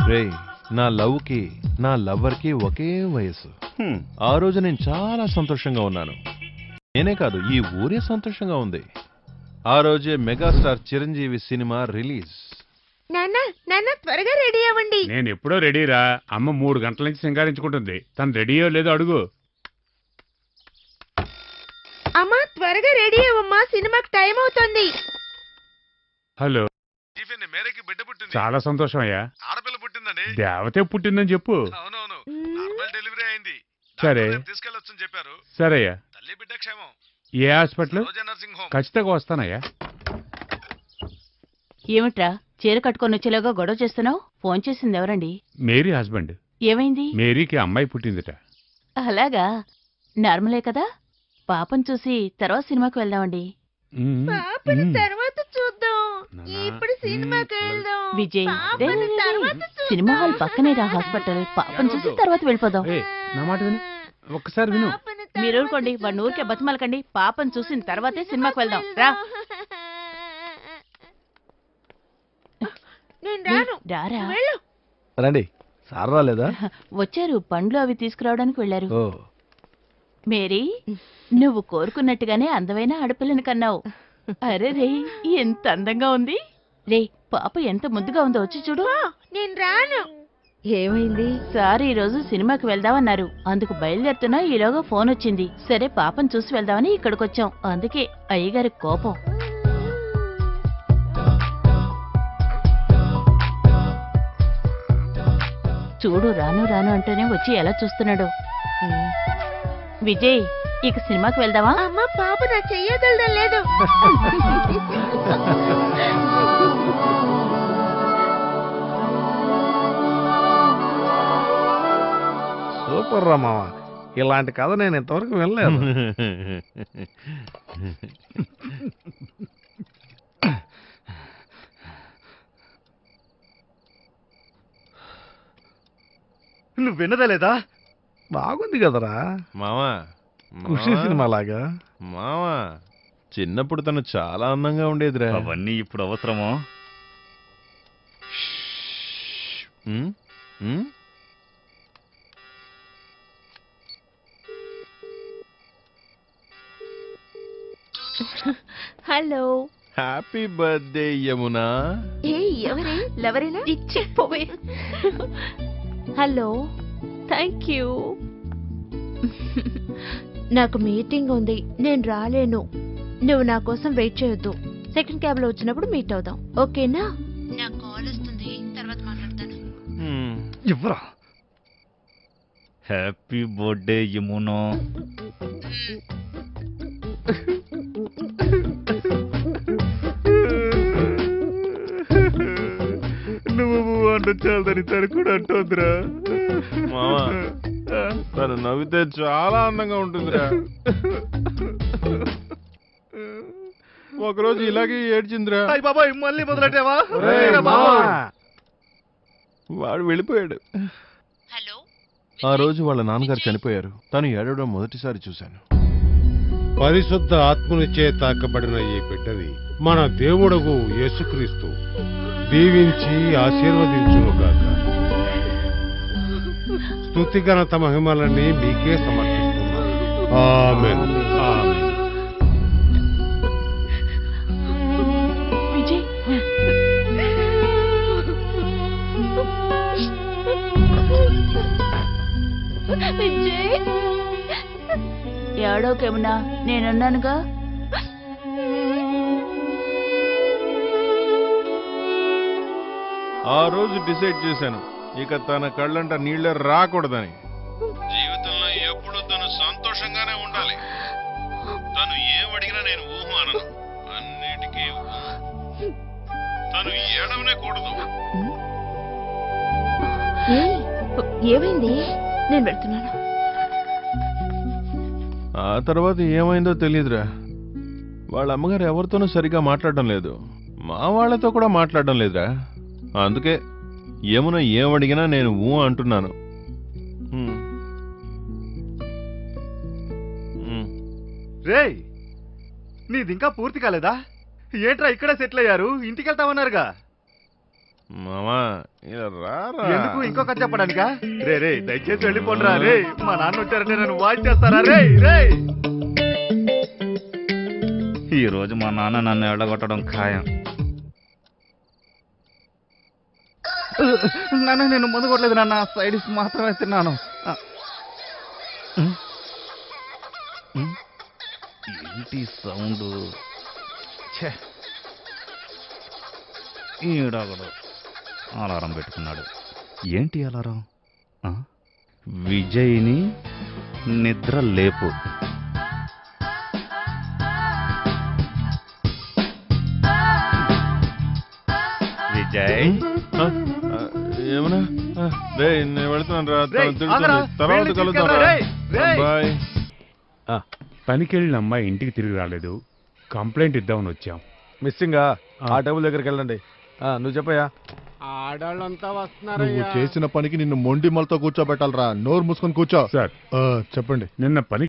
రేయ్, నా లవ్కి నా లవ్వర్కి ఒకే వయసు. ఆ రోజు నేను చాలా సంతోషంగా ఉన్నాను. నేనే కాదు, ఈ ఊరే సంతోషంగా ఉంది. ఆ రోజే మెగాస్టార్ చిరంజీవి సినిమా రిలీజ్. నాన్న త్వరగా రెడీ అవ్వండి. నేను ఎప్పుడో రెడీరా. అమ్మ 3 గంటల నుంచి సింగారించుకుంటుంది. తను రెడీయో లేదో అడుగు. అమ్మా త్వరగా రెడీ అవ్వమ్మా, సినిమాకి టైం అవుతుంది. హలో, మేరీకి బిడ్డ పుట్టింది. చాలా సంతోషం అయ్యా. ఆడపిల్ల పుట్టిందండి. దేవతే పుట్టిందని చెప్పు. అవునవును, నార్మల్ డెలివరీ అయింది. సరే తీసుకెళ్ళొచ్చని చెప్పారు. సరేయ్యా. తల్లి బిడ్డ క్షేమం. ఏ హాస్పిటల్? రోజా నర్సింగ్ హోమ్. ఖచ్చితంగా వస్తానయ్యా. ఏమిట్రా చీర కట్టుకొని వచ్చేలాగా గొడవ చేస్తున్నావు? ఫోన్ చేసింది ఎవరండి? Mary husband. ఏమైంది? మేరీకి అమ్మాయి పుట్టిందిట. అలాగా, నార్మలే కదా. పాపం చూసి తర్వాత సినిమాకి వెళ్దామండి. పాపని తర్వాత చూద్దాం, ఇప్పుడు సినిమాకి వెళ్దాం. విజయ్, పాపని తర్వాత చూద్దాం. సినిమా హాల్ పక్కనే రా హాస్పిటల్. పాపం చూసి తర్వాత వెళ్ళిపోదాం. నా మాట విను, ఒక్కసారి విను. పాపని తర్వాత మీరు ఊరుకోండి, వాడిని ఊరికే బతిమాలకండి. పాపం చూసిన తర్వాతే సినిమాకి వెళ్దాం. రా నేను రాను. రారా. వెళ్ళు. రండి. సార్ రాలేదా? వచ్చారు, పండ్లు అవి తీసుకురావడానికి వెళ్ళారు. ఓ, మేరీ, నువ్వు కోరుకున్నట్టుగానే అందమైన ఆడపిల్లని కన్నావు. అరే రే, ఎంత అందంగా ఉంది. రే, పాప ఎంత ముద్దుగా ఉందో, వచ్చి చూడు. నేను రాను. ఏమైంది? సార్ ఈ రోజు సినిమాకి వెళ్దామన్నారు, అందుకు బయలుదేరుతున్నా ఈలోగా ఫోన్ వచ్చింది. సరే పాపను చూసి వెళ్దామని ఇక్కడికొచ్చాం. అందుకే అయ్యగారి కోపం. చూడు, రాను రాను అంటూనే వచ్చి ఎలా చూస్తున్నాడు. విజయ్, ఇక సినిమాకి వెళ్దామా? అమ్మ, పాప నా చెయ్యగలడం లేదు. సూపర్ రా మామ. ఇలాంటి కథ నేను ఇంతవరకు వినలేదు. నువ్వు విన్నదా లేదా? బాగుంది కదరా మావా, ఖుషి సినిమా లాగా. మావా, చిన్నప్పుడు తను చాలా అందంగా ఉండేదిరా. అవన్నీ ఇప్పుడు అవసరమో? ఉమ్, ఉమ్. హలో. Happy birthday Yamuna. ఏ ఎవరే? లవరేనా? ఇచ్చిపోవే. Hello, thank you. నాకు మీటింగ్ ఉంది, నేను రాలేను. నువ్వు నా కోసం వెయిట్ చేయొద్దు. సెకండ్ క్యాబ్ లో వచ్చినప్పుడు మీట్ అవుదాం, ఓకేనా? నాకు కాల్ వస్తుంది, తర్వాత మాట్లాడతాను. ఇవ్వరా. హ్యాపీ బర్త్డే యమునో. నువ్వు అంటే చాలని తను కూడా అంటోందిరా. మావా, తను నవ్వితే చాలా అందంగా ఉంటుందిరా. ఒకరోజు ఇలాగే ఏడ్చిందిరా. అయ్య బాబాయ్, మళ్ళీ మొదలెట్టావా? వాడు వెళ్ళిపోయాడు. హలో, ఆ రోజు వాళ్ళ నాన్నగారు చనిపోయారు. తను ఏడవడం మొదటిసారి చూశాను. పరిశుద్ధ ఆత్మనిచే తాకబడిన ఈ బిడ్డని మన దేవుడగు యేసుక్రీస్తు దీవించి ఆశీర్వదించునుగాక. స్తుతి ఘనత మహిమలన్నీ మీకే సమర్పిస్తున్నాను. ఆమేన్. ఆమేన్. విజయ్, విజయ్, ఏడోకేమన్నా, నేనున్నానుగా. ఆ రోజు డిసైడ్ చేశాను, ఇక తన కళ్ళంట నీళ్ళే రాకూడదని. జీవితంలో ఎప్పుడు తను సంతోషంగానే ఉండాలి. తను ఏమడిగినా నేను ఊహు అనను, అన్నిటికీ ఊహు. తను ఏడవనే కూడదు. ఏమైంది? నేను వెళ్తున్నాను. ఆ తర్వాత ఏమైందో తెలియదురా. వాళ్ళ అమ్మగారు ఎవరితోనూ సరిగా మాట్లాడడం లేదు, మా వాళ్లతో కూడా మాట్లాడడం లేదురా. అందుకే యమున ఏమడిగినా నేను ఊ అంటున్నాను. రేయ్, నీది ఇంకా పూర్తి కాలేదా? ఏంట్రా ఇక్కడే సెటిల్ అయ్యారు? ఇంటికి వెళ్తామన్నారుగా. మామా ఇలా రారా. ఎందుకు ఇంకో కథ చెప్పడానికా? రే దయచేసి వెళ్ళిపోండిరా రే. మా నాన్న వచ్చారంటే నన్ను వాచ్ చేస్తారా రే. ఈ రోజు మా నాన్న నన్ను ఎళ్ళగొట్టడం ఖాయం. నాన్న నేను ముందు కొట్టలేదు నాన్న, సైడ్స్ మాత్రమే తిన్నాను. ఏంటి సౌండ్? ఈడగడు అలారం పెట్టుకున్నాడు. ఏంటి అలారం? విజయ్ని నిద్ర లేపు. విజయ్ ఏమన్నా రే నేను వెళ్తున్నాను రా. రేయ్, ఆగరా. తర్వాత వెళ్ళి కలుద్దాం తీసుకెళ్ళరా, రేయ్, రేయ్. బాయ్. పనికెళ్ళిన అమ్మాయి ఇంటికి తిరిగి రాలేదు, కంప్లైంట్ ఇద్దామని వచ్చాం. మిస్సింగా ఆ టేబుల్ దగ్గరికి వెళ్ళండి. నువ్వు చెప్పయ్యా. ఆడాళ్ళంతా నువ్వు వస్తున్నారయ్యా. చేసిన పనికి నిన్ను మొండి మలతో కూర్చోబెట్టాలరా. నోరు మూసుకొని కూర్చో. సార్ చెప్పండి. నిన్న పని